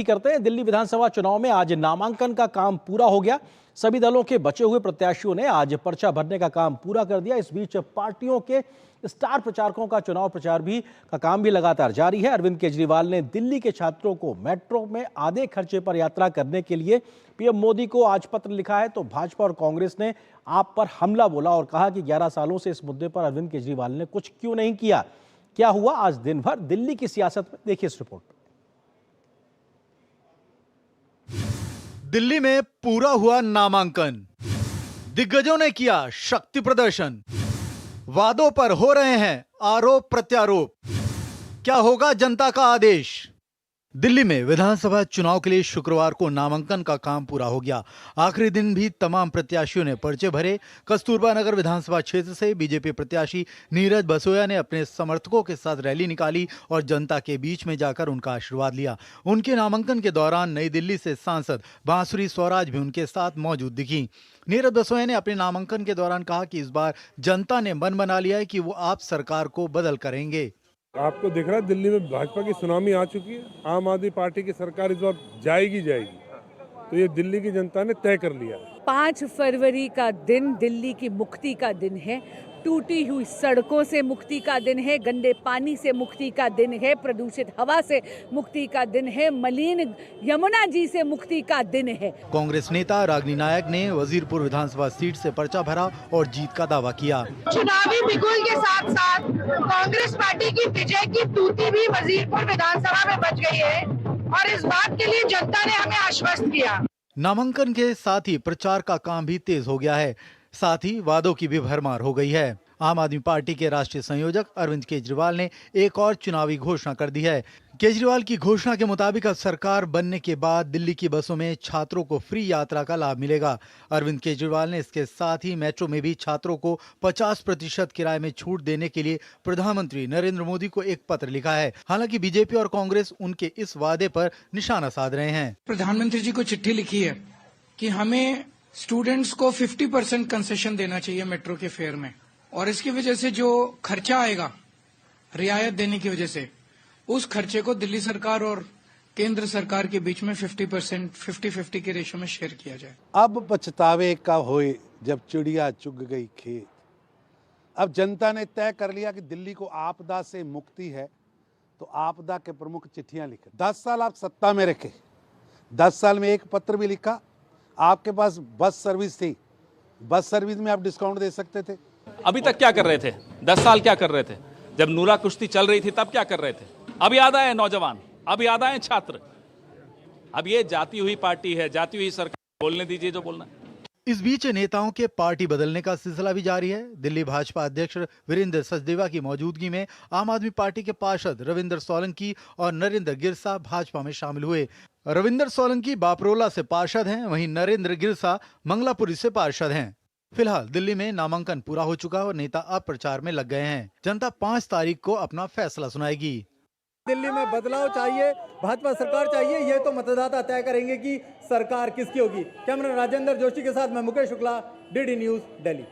करते हैं। दिल्ली विधानसभा चुनाव में आज नामांकन का काम पूरा हो गया। सभी दलों के बचे हुए प्रत्याशियों ने आज पर्चा भरने का काम पूरा कर दिया। इस बीच पार्टियों के स्टार प्रचारकों का चुनाव प्रचार का काम भी लगातार जारी है। अरविंद केजरीवाल ने दिल्ली के छात्रों को मेट्रो में आधे खर्चे पर यात्रा करने के लिए पीएम मोदी को आज पत्र लिखा है, तो भाजपा और कांग्रेस ने आप पर हमला बोला और कहा कि 11 सालों से इस मुद्दे पर अरविंद केजरीवाल ने कुछ क्यों नहीं किया। क्या हुआ आज दिन भर दिल्ली की सियासत में, देखिए इस रिपोर्ट। दिल्ली में पूरा हुआ नामांकन, दिग्गजों ने किया शक्ति प्रदर्शन, वादों पर हो रहे हैं आरोप प्रत्यारोप। क्या होगा जनता का आदेश? दिल्ली में विधानसभा चुनाव के लिए शुक्रवार को नामांकन का काम पूरा हो गया। आखिरी दिन भी तमाम प्रत्याशियों ने पर्चे भरे। कस्तूरबा नगर विधानसभा क्षेत्र से बीजेपी प्रत्याशी नीरज बसोया ने अपने समर्थकों के साथ रैली निकाली और जनता के बीच में जाकर उनका आशीर्वाद लिया। उनके नामांकन के दौरान नई दिल्ली से सांसद बांसुरी स्वराज भी उनके साथ मौजूद दिखी। नीरज बसोया ने अपने नामांकन के दौरान कहा कि इस बार जनता ने मन बना लिया है कि वो आप सरकार को बदल करेंगे। आपको दिख रहा है दिल्ली में भाजपा की सुनामी आ चुकी है। आम आदमी पार्टी की सरकार इस बार जाएगी। तो ये दिल्ली की जनता ने तय कर लिया। 5 फरवरी का दिन दिल्ली की मुक्ति का दिन है। टूटी हुई सड़कों से मुक्ति का दिन है, गंदे पानी से मुक्ति का दिन है, प्रदूषित हवा से मुक्ति का दिन है, मलिन यमुना जी से मुक्ति का दिन है। कांग्रेस नेता रागिनी नायक ने वजीरपुर विधानसभा सीट से पर्चा भरा और जीत का दावा किया। चुनावी बिगुल के साथ साथ कांग्रेस पार्टी की विजय की तूती भी वजीरपुर विधानसभा में बच गई है और इस बात के लिए जनता ने हमें आश्वस्त किया। नामांकन के साथ ही प्रचार का काम भी तेज हो गया है, साथ ही वादों की भी भरमार हो गई है। आम आदमी पार्टी के राष्ट्रीय संयोजक अरविंद केजरीवाल ने एक और चुनावी घोषणा कर दी है। केजरीवाल की घोषणा के मुताबिक अब सरकार बनने के बाद दिल्ली की बसों में छात्रों को फ्री यात्रा का लाभ मिलेगा। अरविंद केजरीवाल ने इसके साथ ही मेट्रो में भी छात्रों को 50% किराए में छूट देने के लिए प्रधानमंत्री नरेंद्र मोदी को एक पत्र लिखा है। हालांकि बीजेपी और कांग्रेस उनके इस वादे पर निशाना साध रहे हैं। प्रधानमंत्री जी को चिट्ठी लिखी है कि हमें स्टूडेंट्स को 50% कंसेशन देना चाहिए मेट्रो के फेयर में, और इसकी वजह से जो खर्चा आएगा रियायत देने की वजह से, उस खर्चे को दिल्ली सरकार और केंद्र सरकार के बीच में 50% 50-50 के रेशो में शेयर किया जाए। अब पछतावे का होए जब चिड़िया चुग गई खेत। अब जनता ने तय कर लिया कि दिल्ली को आपदा से मुक्ति है, तो आपदा के प्रमुख चिट्ठियां लिखे। 10 साल आप सत्ता में रखे, 10 साल में एक पत्र भी लिखा। आपके पास बस सर्विस थी, बस सर्विस में आप डिस्काउंट दे सकते थे। अभी तक क्या कर रहे थे? 10 साल क्या कर रहे थे? जब नूरा कुश्ती चल रही थी तब क्या कर रहे थे? अब याद आए नौजवान, अब याद आए छात्र। अब ये जाती हुई पार्टी है, जाती हुई सरकार, बोलने दीजिए जो बोलना। इस बीच नेताओं के पार्टी बदलने का सिलसिला भी जारी है। दिल्ली भाजपा अध्यक्ष वीरेंद्र सचदेवा की मौजूदगी में आम आदमी पार्टी के पार्षद रविंदर सोलंकी और नरेंद्र गिरसा भाजपा में शामिल हुए। रविंदर सोलंकी बापरोला से पार्षद हैं, वहीं नरेंद्र गिरसा मंगलापुरी से पार्षद हैं। फिलहाल दिल्ली में नामांकन पूरा हो चुका है और नेता अब प्रचार में लग गए हैं। जनता 5 तारीख को अपना फैसला सुनाएगी। दिल्ली में बदलाव चाहिए, भाजपा सरकार चाहिए, ये तो मतदाता तय करेंगे कि सरकार किसकी होगी। कैमरा राजेंद्र जोशी के साथ मैं मुकेश शुक्ला, डीडी न्यूज, दिल्ली।